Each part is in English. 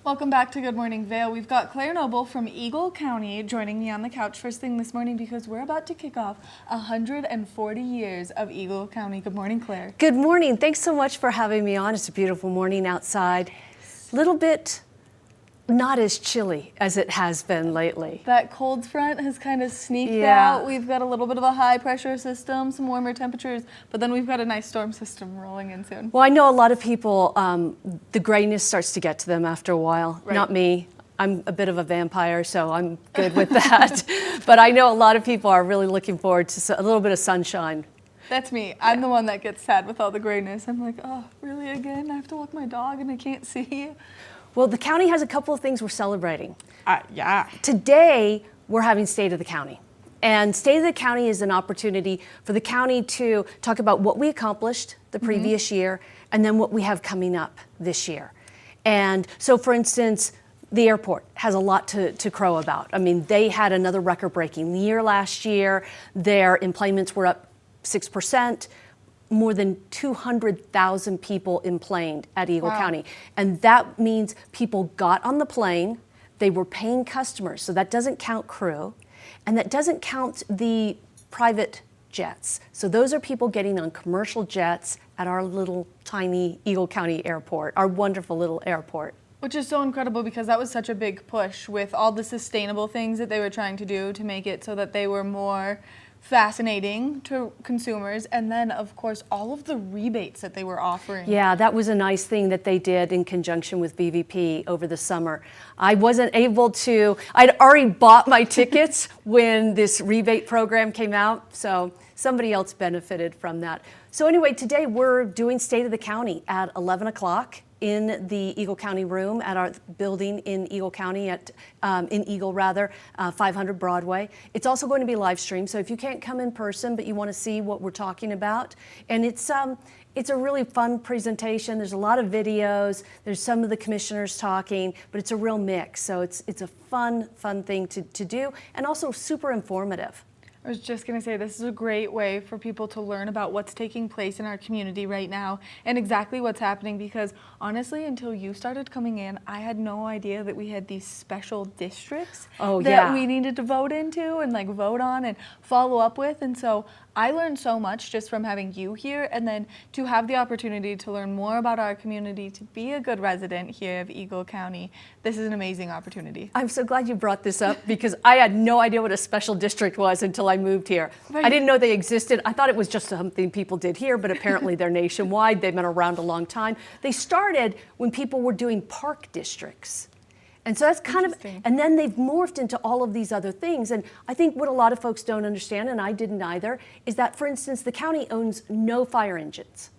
Welcome back to Good Morning Vail. We've got Claire Noble from Eagle County joining me on the couch first thing this morning because we're about to kick off 140 years of Eagle County. Good morning, Claire. Good morning. Thanks so much for having me on. It's a beautiful morning outside. A little bit not as chilly as it has been lately. That cold front has kind of sneaked Yeah. out. We've got a little bit of a high pressure system, some warmer temperatures, but then we've got a nice storm system rolling in soon. Well, I know a lot of people, the grayness starts to get to them after a while. Right. Not me. I'm a bit of a vampire, so I'm good with that. But I know a lot of people are really looking forward to a little bit of sunshine. That's me. I'm the one that gets sad with all the grayness. I'm like, oh, really again? I have to walk my dog and I can't see. Well, the county has a couple of things we're celebrating. Yeah. Today, we're having State of the County. And State of the County is an opportunity for the county to talk about what we accomplished the previous year and then what we have coming up this year. And so, for instance, the airport has a lot to crow about. I mean, they had another record-breaking year last year. Their employments were up 6%. More than 200,000 people employed at Eagle County. And that means people got on the plane, they were paying customers, so that doesn't count crew, and that doesn't count the private jets. So those are people getting on commercial jets at our little tiny Eagle County airport, our wonderful little airport. Which is so incredible because that was such a big push with all the sustainable things that they were trying to do to make it so that they were more fascinating to consumers, and then of course all of the rebates that they were offering. Yeah, that was a nice thing that they did in conjunction with BVP over the summer. I wasn't able to, I'd already bought my tickets when this rebate program came out, so somebody else benefited from that. So anyway, today we're doing State of the County at 11 o'clock in the Eagle County room at our building in Eagle County, in Eagle rather, 500 Broadway. It's also going to be live streamed, so if you can't come in person but you want to see what we're talking about, and it's a really fun presentation. There's a lot of videos. There's some of the commissioners talking, but it's a real mix. So it's a fun thing to do, and also super informative. I was just going to say, this is a great way for people to learn about what's taking place in our community right now and exactly what's happening, because honestly, until you started coming in, I had no idea that we had these special districts that we needed to vote into and like vote on and follow up with. And so I learned so much just from having you here, and then to have the opportunity to learn more about our community, to be a good resident here of Eagle County. This is an amazing opportunity. I'm so glad you brought this up because I had no idea what a special district was until I moved here. Right. I didn't know they existed. I thought it was just something people did here, but apparently they're nationwide. They've been around a long time. They started when people were doing park districts. And so that's kind of, and then they've morphed into all of these other things. And I think what a lot of folks don't understand, and I didn't either, is that, for instance, the county owns no fire engines.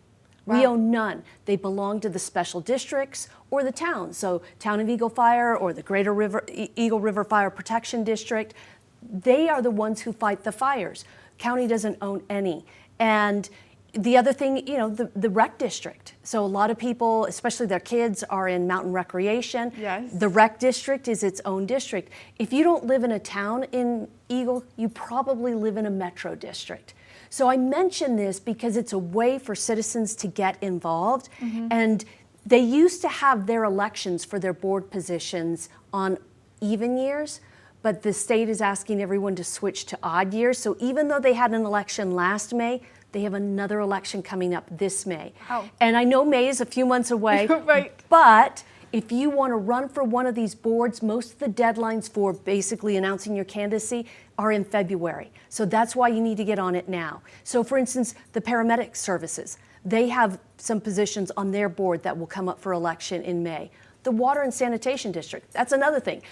Wow. We own none. They belong to the special districts or the towns. So Town of Eagle Fire or the Greater Eagle River Fire Protection District, they are the ones who fight the fires. County doesn't own any. And the other thing, you know, the rec district. So a lot of people, especially their kids, are in mountain recreation. Yes. The rec district is its own district. If you don't live in a town in Eagle, you probably live in a metro district. So I mention this because it's a way for citizens to get involved. And they used to have their elections for their board positions on even years, but the state is asking everyone to switch to odd years. So even though they had an election last May, they have another election coming up this May. Wow. And I know May is a few months away, Right. But if you want to run for one of these boards, most of the deadlines for basically announcing your candidacy are in February. So that's why you need to get on it now. So for instance, the paramedic services, they have some positions on their board that will come up for election in May. The Water and Sanitation District, that's another thing.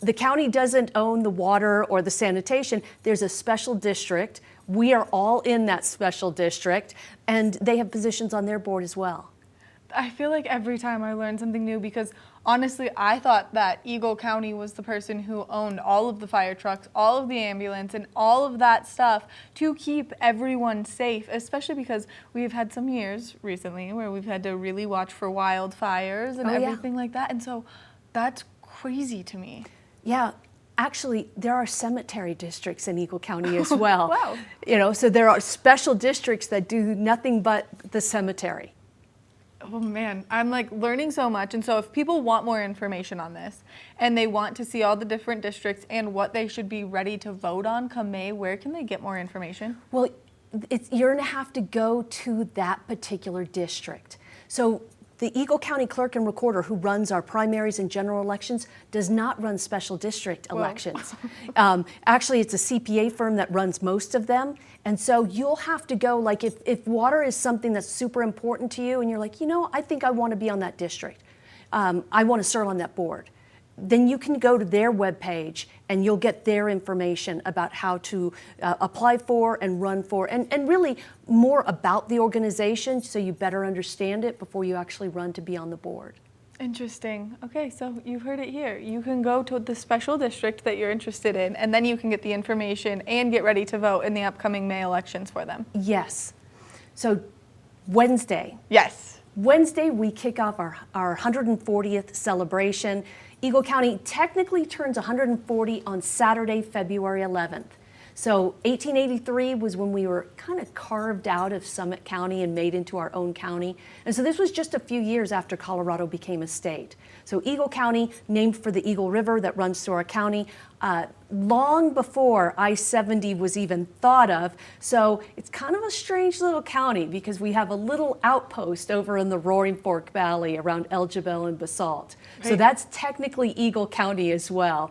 The county doesn't own the water or the sanitation. There's a special district. We are all in that special district, and they have positions on their board as well. I feel like every time I learn something new, because honestly, I thought that Eagle County was the person who owned all of the fire trucks, all of the ambulance, and all of that stuff to keep everyone safe, especially because we've had some years recently where we've had to really watch for wildfires and everything like that. And so that's crazy to me. Yeah. Actually, there are cemetery districts in Eagle County as well. Wow. You know, so there are special districts that do nothing but the cemetery. Oh man, I'm like learning so much. And so if people want more information on this and they want to see all the different districts and what they should be ready to vote on come May, where can they get more information? Well, you're going to have to go to that particular district. So the Eagle County Clerk and Recorder, who runs our primaries and general elections, does not run special district elections. Actually, it's a CPA firm that runs most of them. And so you'll have to go, like if water is something that's super important to you and you're like, you know, I think I want to be on that district. I want to serve on that board. Then you can go to their webpage and you'll get their information about how to apply for and run for, and really more about the organization so you better understand it before you actually run to be on the board. Interesting. Okay, so you've heard it here. You can go to the special district that you're interested in, and then you can get the information and get ready to vote in the upcoming May elections for them. Yes. So Wednesday. Yes. Wednesday, we kick off our 140th celebration. Eagle County technically turns 140 on Saturday, February 11th. So 1883 was when we were kind of carved out of Summit County and made into our own county. And so this was just a few years after Colorado became a state. So Eagle County, named for the Eagle River that runs through our county, long before I-70 was even thought of. So it's kind of a strange little county because we have a little outpost over in the Roaring Fork Valley around El Jebel and Basalt. Right. So that's technically Eagle County as well.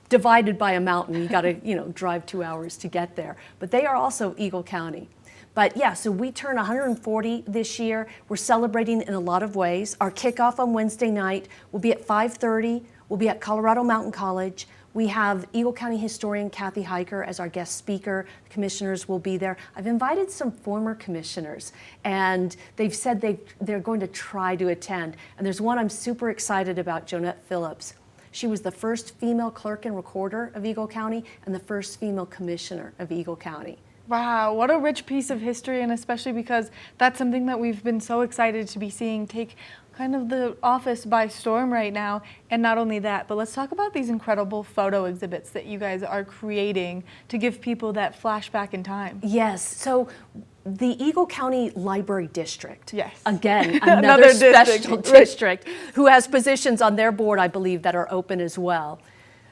Divided by a mountain, you got to drive 2 hours to get there. But they are also Eagle County. But yeah, so we turn 140 this year. We're celebrating in a lot of ways. Our kickoff on Wednesday night will be at 5:30. We'll be at Colorado Mountain College. We have Eagle County historian Kathy Hiker as our guest speaker. The commissioners will be there. I've invited some former commissioners, and they've said they're going to try to attend. And there's one I'm super excited about, Jonette Phillips. She was the first female clerk and recorder of Eagle County and the first female commissioner of Eagle County. Wow, what a rich piece of history, and especially because that's something that we've been so excited to be seeing take kind of the office by storm right now. And not only that, but let's talk about these incredible photo exhibits that you guys are creating to give people that flashback in time. Yes, so the Eagle County Library District, yes. Again, another special district who has positions on their board, I believe, that are open as well.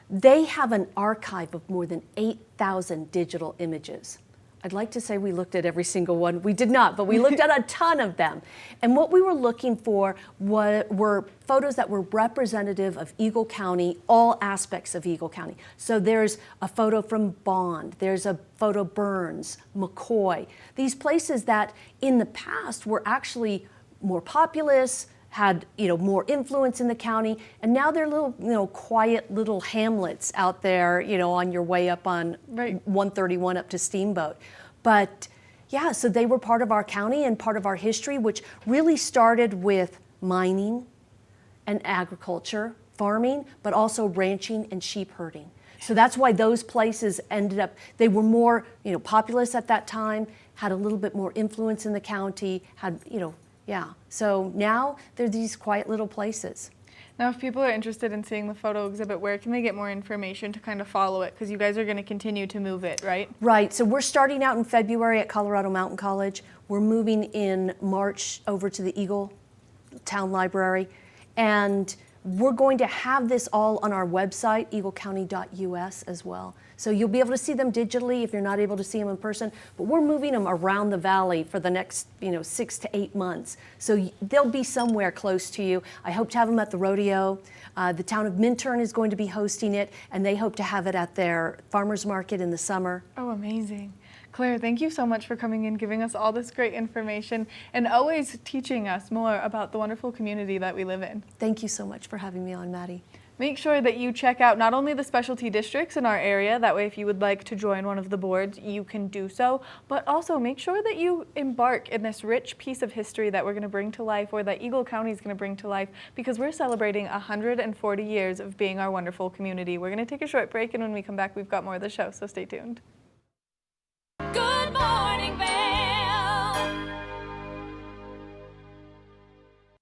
They have an archive of more than 8,000 digital images. I'd like to say we looked at every single one. We did not, but we looked at a ton of them. And what we were looking for were photos that were representative of Eagle County, all aspects of Eagle County. So there's a photo from Bond, there's a photo Burns, McCoy, these places that in the past were actually more populous, had more influence in the county, and now they're little quiet little hamlets out there on your way up on 131 up to Steamboat. But yeah, so they were part of our county and part of our history, which really started with mining and agriculture, farming, but also ranching and sheep herding. So that's why those places ended up, they were more populous at that time, had a little bit more influence in the county, had yeah, so now they're these quiet little places. Now, if people are interested in seeing the photo exhibit, where can they get more information to kind of follow it? Because you guys are going to continue to move it, right? Right, so we're starting out in February at Colorado Mountain College. We're moving in March over to the Eagle Town Library. And we're going to have this all on our website, eaglecounty.us as well. So you'll be able to see them digitally if you're not able to see them in person, but we're moving them around the valley for the next 6 to 8 months. So they'll be somewhere close to you. I hope to have them at the rodeo. The town of Minturn is going to be hosting it, and they hope to have it at their farmers market in the summer. Oh, amazing. Claire, thank you so much for coming in, giving us all this great information, and always teaching us more about the wonderful community that we live in. Thank you so much for having me on, Maddie. Make sure that you check out not only the specialty districts in our area, that way if you would like to join one of the boards, you can do so, but also make sure that you embark in this rich piece of history that we're going to bring to life, or that Eagle County is going to bring to life, because we're celebrating 140 years of being our wonderful community. We're going to take a short break, and when we come back, we've got more of the show, so stay tuned.